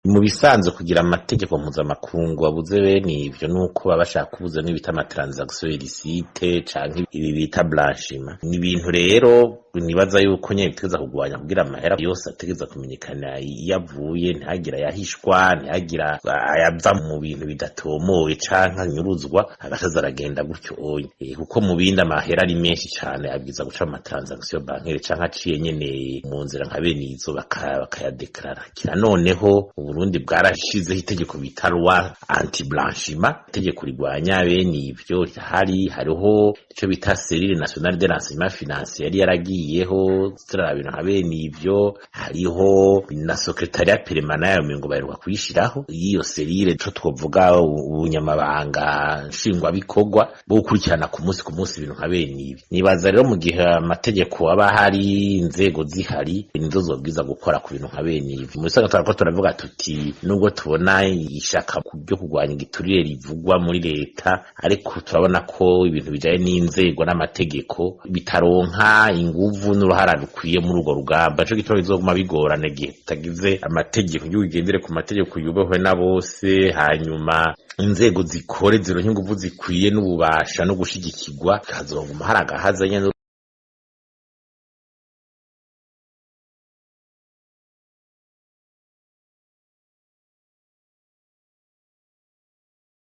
mu bisanzwe kugira amategeko mpuzamakungu abuze bene ivyo nuko baba bashaka kubuza n'ibita amatransaction illicite canke ibi bita blanchiment. Ni ibintu rero nibaza yuko nyene bitegeza kugwanya kugira amahera yose ategeza kumenyekana yavuye, ntihagira yahishwa, ntihagira ayava mu bintu bidatomowe canke anyuruzwa agasaza aragenda gutyo oye. Kuko mu bindi amahera ari menshi cane abwiza guca mu transaction bancaire canke aciye nyene mu nzira nka bene izo bakayadeklara. Kira noneho Burundi bwarashizeho itegeko bita loi anti blanchiment, itegeko rigwanya bene ivyo hariho ico bita cellule nationale de renseignement financier yari yaragiyeho zirara bintu nka bene ivyo, hariho na secretariat permanent yayo ngo baheruka kuyishiraho. Iyo cellule co twovuga ubunyamabanga nshingwa bikorwa bwo gukurikirana ku munsi ibintu nka bene ibi. Nibaza rero mu gihe amategeko aba hari inzego zihari nizo zobwiza gukora ku bintu nka bene ibi. Muri sanga twarako turavuga tuti nubwo tubona ishaka ryo kugwanya igiturire rivugwa muri leta, ariko turabona ko ibintu bijaye n'inzego n'amategeko bitaronka inguvu n'uruhara rukwiye muri urwo rugamba. Ico gitoro bizoguma bigorana igihe tutagize amategeko y'ugendere ku mategeko yubahwe na bose, hanyuma inzego zikore zironke inguvu zikwiye n'ububasha no gushigikirwa, kazoguma hari agahaza nyene